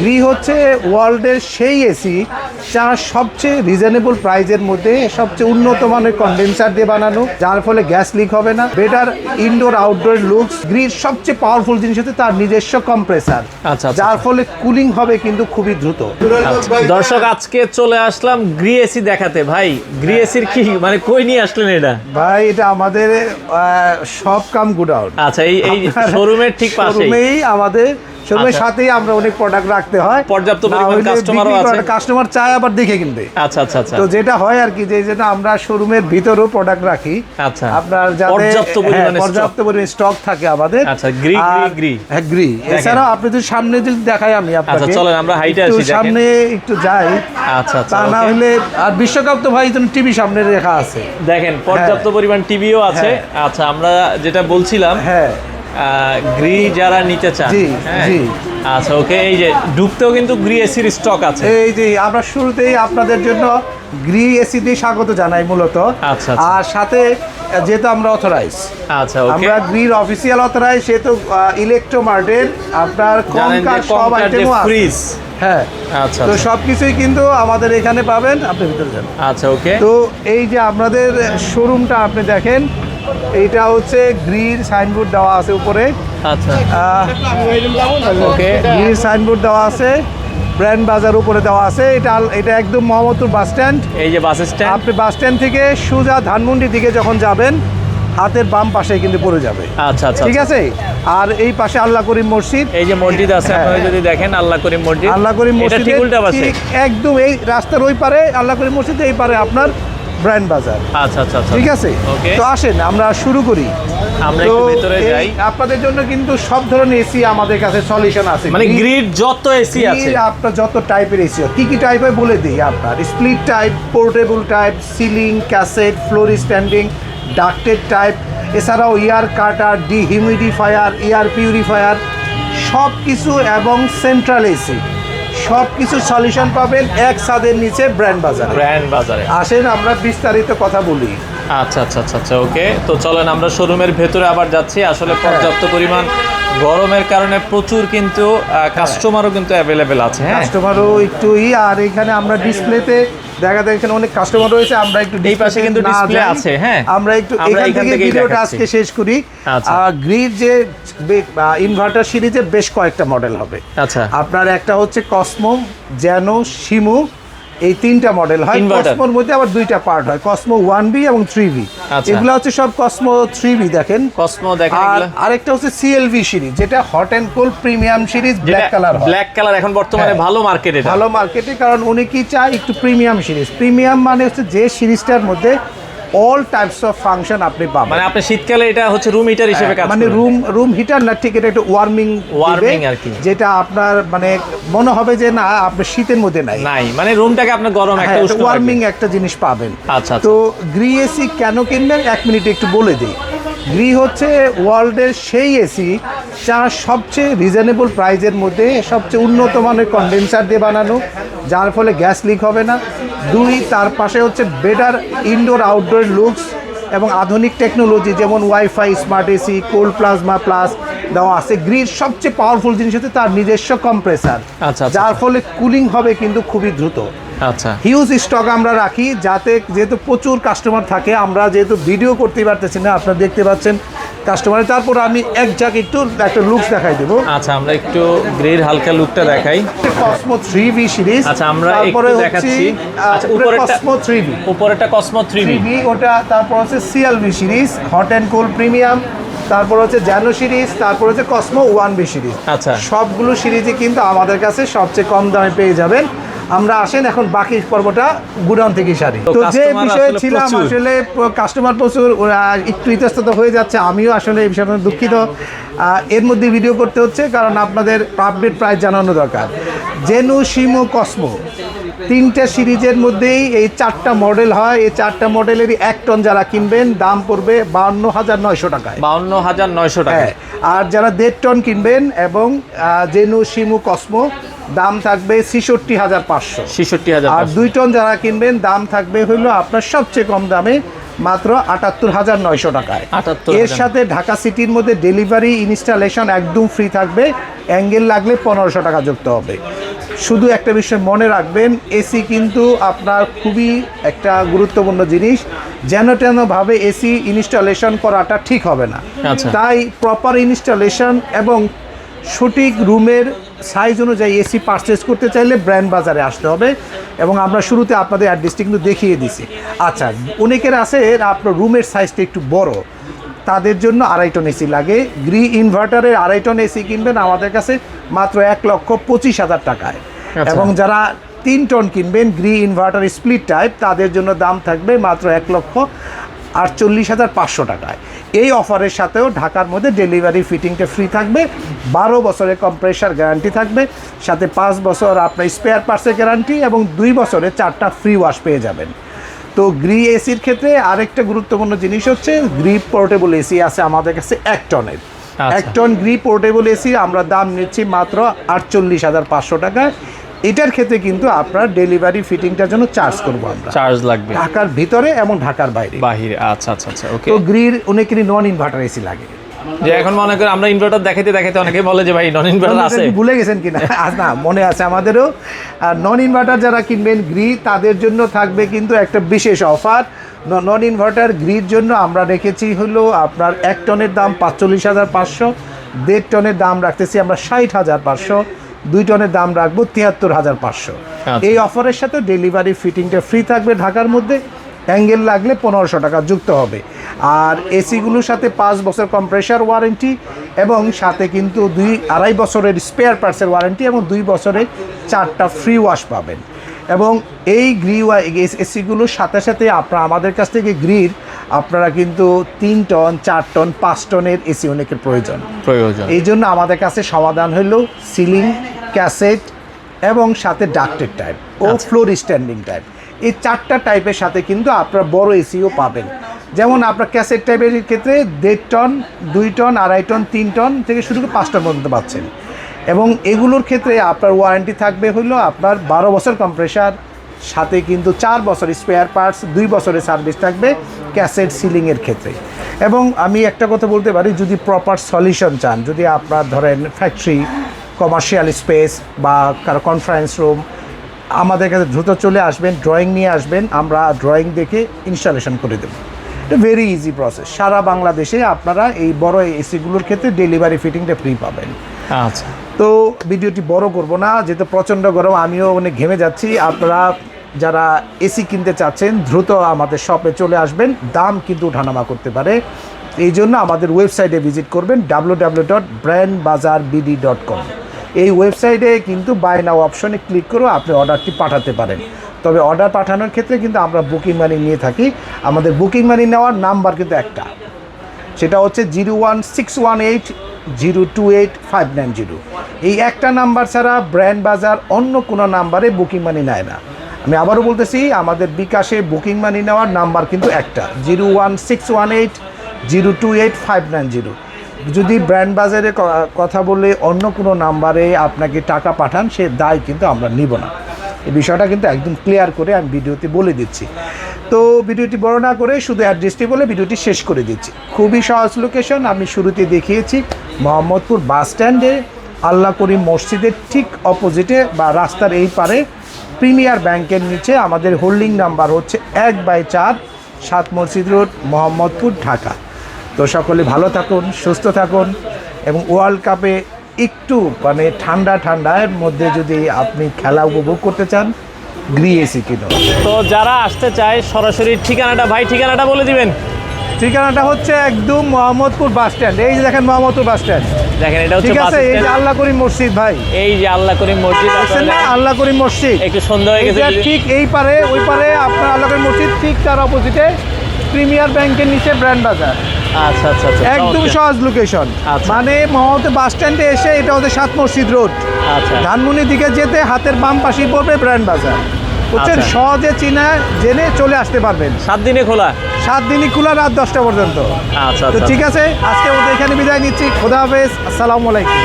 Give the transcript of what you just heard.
Gree হচ্ছে ওয়ার্ল্ডের সেই এসি যা সবচেয়ে রিজনেবল প্রাইজের মধ্যে সবচেয়ে উন্নত মানের কন্ডেন্সার দিয়ে বানানো, যার ফলে গ্যাস লিক হবে না। Better indoor outdoor looks. গ্রির সবচেয়ে পাওয়ারফুল জিনিস হচ্ছে তার নিজস্ব কম্প্রেসার, যার ফলে কুলিং হবে কিন্তু খুবই দ্রুত। দর্শক, আজকে চলে আসলাম গ্রি এসি দেখাতে। ভাই, গ্রি এসির কি মানে কই নিয়ে আসলেন এটা? ভাই, এটা আমাদের সব কাম গুডাউন। আচ্ছা, এই শোরুমের ঠিক পাশেই। শোরুমেই আমাদের শোরুমের সাথেই আমরা অনেক প্রোডাক্ট রাখতে হয়, পর্যাপ্ত পরিমাণ কাস্টমারও আছে। কাস্টমার চায় আবার দেখে কিনবে। আচ্ছা আচ্ছা আচ্ছা। তো যেটা হয় আর কি, যে যেটা আমরা শোরুমের ভিতরেও প্রোডাক্ট রাখি। আচ্ছা, আপনার যাতে পর্যাপ্ত পরিমাণে স্টক থাকে আমাদের। আচ্ছা, গ্রি গ্রি হ্যাঁ, গ্রি। এছাড়াও আপনি যদি সামনে যদি দেখাই আমি আপনাকে। আচ্ছা, চলেন আমরা হাইটে আসি, দেখেন সামনে একটু যাই। আচ্ছা আচ্ছা। তা না হলে আর বিশ্বকাপ তো ভাই টিভি সামনে রেখা আছে, দেখেন পর্যাপ্ত পরিমাণ টিভিও আছে। আচ্ছা, আমরা যেটা বলছিলাম, হ্যাঁ, গ্রি যারা নিতে চান। জি জি। আচ্ছা, ওকে। এই যে ঢুকতেও কিন্তু গ্রি এসির স্টক আছে। এই যে আমরা শুরুতেই আপনাদের জন্য গ্রি এসি দিয়ে স্বাগত জানাই মূলত। আচ্ছা, আর সাথে যেহেতু আমরা অথরাইজ, আচ্ছা ওকে, আমরা গ্রির অফিসিয়াল অথরাইজ, সেহেতু ইলেকট্রোমার্টের আপনার কমকার সব আইটেমও আছে। হ্যাঁ, আচ্ছা। তো সবকিছুই কিন্তু আমাদের এখানে পাবেন, আপনি ভিতরে যান। আচ্ছা, ওকে। তো এই যে আপনাদের শোরুমটা আপনি দেখেন, এইটা হচ্ছে গ্রির সাইনবোর্ড দেওয়া আছে উপরে। আচ্ছা, ওকে, গ্রির সাইনবোর্ড দেওয়া আছে, ব্র্যান্ড বাজার উপরে দেওয়া আছে। এটা একদম মোহাম্মদপুর বাস স্ট্যান্ড। এই যে বাস স্ট্যান্ড, আপনি বাস স্ট্যান্ড থেকে সোজা ধানমন্ডির দিকে যখন যাবেন, হাতের বাম পাশে কিন্তু পড়ে যাবে। আচ্ছা আচ্ছা, ঠিক আছে। আর এই পাশে আল্লাহ করিম মসজিদ, এই যে মসজিদ আছে, আপনারা যদি দেখেন আল্লাহ করিম মসজিদ। আল্লাহ করিম মসজিদ ঠিক উল্টা পাশে, একদম এই রাস্তার ওই পারে আল্লাহ করিম মসজিদ, এই পারে আপনার ব্র্যান্ড বাজার। আচ্ছা আচ্ছা, ঠিক আছে। তো আসেন আমরা শুরু করি। আমরা একটু ভিতরে যাই। আপনাদের জন্য কিন্তু সব ধরনের এসি আমাদের কাছে সলিউশন আছে, মানে গ্রিড যত এসি আছে, আপনার যত টাইপের এসি কি কি টাইপ হয় বলে দিই। আপনার split type, portable type, ceiling, cassette, floor standing, ducted type, এছাড়াও air cutter, dehumidifier, air purifier সব কিছু, এবং সেন্ট্রাল এসি সব কিছু সলিউশন পাবেন এক ছাদের নিচে ব্র্যান্ড বাজারে। আসেন আমরা বিস্তারিত কথা বলি। আচ্ছা আচ্ছা আচ্ছা আচ্ছা, ওকে। তো চলেন আমরা শোরুমের ভেতরে আবার যাচ্ছি। আসলে পর্যাপ্ত পরিমাণ গরমের কারণে প্রচুর কিন্তু কাস্টমারও কিন্তু অ্যাভেলেবেল আছে। হ্যাঁ, কাস্টমারও একটু আর এখানে আমরা ডিসপ্লেতে দেখা যায় এখানে অনেক কাস্টমার রয়েছে। আমরা একটু এই পাশে কিন্তু ডিসপ্লে আছে। হ্যাঁ, আমরা একটু এখান থেকে ভিডিওটা আজকে শেষ করি। গ্রিড যে ইনভার্টার সিরিজে বেশ কয়েকটা মডেল হবে। আচ্ছা, আপনার একটা হচ্ছে কসমো, জ্যানো, শিমু, এই তিনটা মডেল হয়। কসমোর মধ্যে আবার দুইটা পার্ট হয়, কসমো 1B এবং 3B। এগুলো হচ্ছে সব কসমো 3B। দেখেন কসমো দেখেন। আর আরেকটা হচ্ছে CLV সিরিজ, যেটা hot and cold premium series, black colour এখন বর্তমানে ভালো মার্কেটে, কারণ অনেকেই চায় একটু প্রিমিয়াম সিরিজ। প্রিমিয়াম মানে হচ্ছে যে সিরিজটার মধ্যে অল টাইপস অফ ফাংশন আপনি পাবেন। মানে আপনি শীতকালে এটা হচ্ছে রুম হিটার হিসেবে কাজ করে। মানে রুম হিটার না, ঠিক, এটা একটু ওয়ার্মিং আর কি, যেটা আপনার মানে মনে হবে যে না আপনি শীতের মধ্যে নাই, মানে রুমটাকে আপনি গরম একটা উষ্ণ ওয়ার্মিং একটা জিনিস পাবেন। আচ্ছা, তো গ্রি এসি কেন কিনবেন এক মিনিটে একটু বলে দিই। গ্রি হচ্ছে ওয়ার্ল্ডের সেই এসি যা সবচেয়ে রিজনেবল প্রাইজের মধ্যে সবচেয়ে উন্নত মানের কন্ডেন্সার দিয়ে বানানো, যার ফলে গ্যাস লিক হবে না। দুই, তার পাশে হচ্ছে বেটার ইনডোর আউটডোর লুকস এবং আধুনিক টেকনোলজি, যেমন wifi, smart AC, cold plasma plus দেওয়া আছে। গ্রির সবচেয়ে পাওয়ারফুল জিনিস হচ্ছে তার নিজস্ব কম্প্রেসার, যার ফলে কুলিং হবে কিন্তু খুবই দ্রুত। আচ্ছা, হিউজ স্টক আমরা রাখি, যেহেতু প্রচুর কাস্টমার থাকে, আমরা যেহেতু ভিডিও করতে পারতেছি না, আপনারা দেখতে পাচ্ছেন কাস্টমার। তারপর আমি একটা লুকস দেখাই দেবো। আচ্ছা, আমরা একটু গ্রির হালকা লুকটা দেখাই। Cosmo 3B series. আচ্ছা, আমরা একটু দেখাচ্ছি। আচ্ছা, কসমো 3B, উপরেরটা কসমো 3B ওটা। তারপর হচ্ছে CLV series, hot and cold premium. তারপর হচ্ছে জ্যানো সিরিজ, তারপর হচ্ছে কসমো 1B সিরিজ। আচ্ছা, সবগুলো সিরিজই কিন্তু আমাদের কাছে সবচেয়ে কম দামে পেয়ে যাবেন। আমরা আসেন এখন বাকি পর্বটা গুডাউন থেকে সারি। তো যে বিষয়ে ছিলাম, আসলে কাস্টমার প্রচুর, একটু ইতস্তত হয়ে যাচ্ছে। আমিও আসলে এই বিষয়ে দুঃখিত। এর মধ্যে ভিডিও করতে হচ্ছে কারণ আপনাদের আপডেট প্রাইস জানানো দরকার। জেনু, শিমু, কসমো তিনটা সিরিজের মধ্যেই এই চারটা মডেল হয়। এই চারটা মডেলেরই 1 টন যারা কিনবেন দাম পড়বে 52,900 টাকায়। 52,900 টাকা। আর যারা 1.5 টন কিনবেন এবং জেনু, শিমু, কসমো দাম থাকবে 66,500। আর 2 টন যারা কিনবেন দাম থাকবে হলো আপনার সবচেয়ে কম দামে মাত্র ৭৮,৯০০ টাকায়। ৭৮,০০০ এর সাথে ঢাকা সিটির মধ্যে ডেলিভারি ইনস্টলেশন একদম ফ্রি থাকবে, অ্যাঙ্গেল লাগলে ১৫০০ টাকা যুক্ত হবে। শুধু একটা বিষয় মনে রাখবেন, এসি কিন্তু আপনার খুবই একটা গুরুত্বপূর্ণ জিনিস, যেন তেনভাবে এসি ইনস্টলেশন করাটা ঠিক হবে না। আচ্ছা। তাই প্রপার ইনস্টলেশন এবং সঠিক রুমের সাইজ অনুযায়ী এসি পারচেস করতে চাইলে ব্র্যান্ড বাজারে আসতে হবে, এবং আমরা শুরুতে আপনাদের অ্যাড্রেসটি কিন্তু দেখিয়ে দিছি। আচ্ছা, অনেকের আছে আপনার রুমের সাইজটা একটু বড়, তাদের জন্য 2.5 টন এসি লাগে। গ্রি ইনভার্টারের 2.5 টন এসি কিনবেন আমাদের কাছে মাত্র ১,২৫,০০০ টাকায়। আচ্ছা। এবং যারা 3 টন কিনবেন গ্রি ইনভার্টার স্প্লিট টাইপ, তাদের জন্য দাম থাকবে মাত্র ১,৪৮,৫০০ টাকায়। এই অফারের সাথেও ঢাকার মধ্যে ডেলিভারি ফিটিংটা ফ্রি থাকবে, 12 বছরের কম্প্রেসার গ্যারান্টি থাকবে, সাথে 5 বছর আপনার স্পেয়ার পার্টসের গ্যারান্টি এবং 2 বছরে 4টা ফ্রি ওয়াশ পেয়ে যাবেন। তো গ্রি এসির ক্ষেত্রে আরেকটা গুরুত্বপূর্ণ জিনিস হচ্ছে গ্রি পোর্টেবল এসি আছে আমাদের কাছে 1 টনের। 1 টন গ্রি পোর্টেবল এসি আমরা দাম নিচ্ছি মাত্র ৪৮,৫০০ টাকা। এটার ক্ষেত্রে কিন্তু আপনার ডেলিভারি ফিটিংটার জন্য চার্জ করবো আমরা, চার্জ লাগবে ঢাকার ভিতরে এবং ঢাকার বাইরে। বাহিরে, আচ্ছা আচ্ছা আচ্ছা, ওকে। তো গ্রির অনেকেরই নন ইনভার্টার এসি লাগে, যে এখন মনে করেন আমরা ইনভার্টার দেখাইতে দেখাইতে অনেকে বলে যে ভাই নন ইনভার্টার আছে, ভুলে গেছেন কিনা? না, মনে আছে আমাদেরও। আর নন ইনভার্টার যারা কিনবেন গ্রি, তাদের জন্য থাকবে কিন্তু একটা বিশেষ অফার। নন ইনভার্টার গ্রির জন্য আমরা রেখেছি হলো আপনার 1 টনের দাম ৪৫,৫০০, 1.5 টনের দাম রাখতেছি আমরা ৬০,৫০০, 2 টনের দাম রাখবো ৭৩,৫০০। এই অফারের সাথে ডেলিভারি ফিটিংটা ফ্রি থাকবে ঢাকার মধ্যে, অ্যাঙ্গেল লাগলে ১৫০০ টাকা যুক্ত হবে। আর এসিগুলোর সাথে 5 বছর কম্প্রেসার ওয়ারেন্টি, এবং সাথে কিন্তু 2.5 বছরের স্পেয়ার পার্টসের ওয়ারেন্টি, এবং 2 বছরে 4টা ফ্রি ওয়াশ পাবেন। এবং এই এসিগুলোর সাথে সাথে আপনারা আমাদের কাছ থেকে গ্রির আপনারা কিন্তু 3 টন, 4 টন, 5 টনের এসি অনেকের প্রয়োজন। এই জন্য আমাদের কাছে সমাধান হলো সিলিং, ক্যাসেট এবং সাথে ডাক্টেড টাইপ ও ফ্লোর স্ট্যান্ডিং টাইপ। এই 4টা টাইপের সাথে কিন্তু আপনারা বড় এসিও পাবেন। যেমন আপনার ক্যাসেট টাইপের ক্ষেত্রে 1.5 টন, 2 টন, 2.5 টন, 3 টন থেকে শুরু করে 5 টন পর্যন্ত পাচ্ছেন। এবং এগুলোর ক্ষেত্রে আপনার ওয়ারেন্টি থাকবে হলো আপনার 12 বছর কম্প্রেসার, সাথে কিন্তু 4 বছর স্পেয়ার পার্টস, 2 বছরের সার্ভিস থাকবে ক্যাসেট সিলিংয়ের ক্ষেত্রে। এবং আমি একটা কথা বলতে পারি, যদি প্রপার সলিউশন চান, যদি আপনার ধরেন ফ্যাক্টরি, কমার্শিয়াল স্পেস বা কারো কনফারেন্স রুম, আমাদের কাছে দ্রুত চলে আসবেন, ড্রয়িং নিয়ে আসবেন, আমরা ড্রয়িং দেখে ইনস্টলেশন করে দেবো। এটা ভেরি ইজি প্রসেস। সারা বাংলাদেশে আপনারা এই বড় এসিগুলোর ক্ষেত্রে ডেলিভারি ফিটিংটা ফ্রি পাবেন। আচ্ছা, তো ভিডিওটি বড় করব না, যেহেতু প্রচণ্ড গরম, আমিও অনেক ঘেমে যাচ্ছি। আপনারা যারা এসি কিনতে চাচ্ছেন দ্রুত আমাদের শপে চলে আসবেন, দাম কিন্তু ওঠানামা করতে পারে। এই জন্য আমাদের ওয়েবসাইটে ভিজিট করবেন www.brandbazarbd.com। এই ওয়েবসাইটে কিন্তু বাই নাও অপশনে ক্লিক করে আপনি অর্ডারটি পাঠাতে পারেন। তবে অর্ডার পাঠানোর ক্ষেত্রে কিন্তু আমরা বুকিং মানি নিয়ে থাকি। আমাদের বুকিং মানি নেওয়ার নাম্বার কিন্তু একটা, সেটা হচ্ছে 01618028590। এই একটা নাম্বার ছাড়া ব্র্যান্ড বাজার অন্য কোনো নাম্বারে বুকিং মানি নেয় না। আমি আবারও বলতেছি, আমাদের বিকাশে বুকিং মানি নেওয়ার নাম্বার কিন্তু একটা, 01618028590। যদি ব্র্যান্ড বাজারে কথা বলে অন্য কোনো নাম্বারে আপনাকে টাকা পাঠান, সে দায় কিন্তু আমরা নিব না। এই বিষয়টা কিন্তু একদম ক্লিয়ার করে আমি ভিডিওতে বলে দিচ্ছি। তো ভিডিওটি বড় না করে শুধু অ্যাড্রেসটি বলে ভিডিওটি শেষ করে দিচ্ছি। খুবই সহজ লোকেশন, আমি শুরুতে দেখিয়েছি মোহাম্মদপুর বাস স্ট্যান্ডে আল্লাহ করিম মসজিদের ঠিক অপোজিটে বা রাস্তার এই পারে প্রিমিয়ার ব্যাংকের নিচে আমাদের হোল্ডিং নাম্বার হচ্ছে 1/4 7 মসজিদ রোড, মোহাম্মদপুর, ঢাকা। তো সকলে ভালো থাকুন, সুস্থ থাকুন, এবং ওয়ার্ল্ড কাপে একটু মানে ঠান্ডার মধ্যে যদি আপনি খেলা উপভোগ করতে চান, গ্রি এসি কিনুন। তো যারা আসতে চায় সরাসরি ঠিকানাটা বলে দিবেন। ঠিকানাটা হচ্ছে একদম মোহাম্মদপুর বাস স্ট্যান্ড। এই যে দেখেন মোহাম্মদপুর বাস স্ট্যান্ড, দেখেন এটা হচ্ছে ঠিক বাস আছে। এই যে স্ট্যান্ড, আল্লাহ করিম মসজিদ, ভাই এই যে আল্লাহ করিম মসজিদ, দেখছেন না, আল্লাহ করিম মসজিদ একটু সন্ধ্যা হয়ে গেছে। এটা ঠিক এই পারে ওই পারে আপনার আল্লাহ করিম মসজিদ, ঠিক তার অপোজিটে প্রিমিয়ার ব্যাংকের নিচে ব্র্যান্ড বাজার। আচ্ছা আচ্ছা আচ্ছা, একদম সহজ লোকেশন। আচ্ছা। মানে মোহাম্মদপুর বাস স্ট্যান্ডে এসে এটা হচ্ছে 7 মসজিদ রোড, আচ্ছা ধানমন্ডির দিকে যেতে হাতের বাম পাশেই পড়বে ব্র্যান্ড বাজার। বুঝছেন, আচ্ছা। সহজে চিনা জেনে চলে আসতে পারবেন। 7 দিনে খোলা, 7 দিনই খোলা, রাত 10টা পর্যন্ত। আচ্ছা তো আচ্ছা। ঠিক আছে, আজকে ওদের এখানে বিদায় নিচ্ছি। খোদা হাফেজ, আসসালামু আলাইকুম।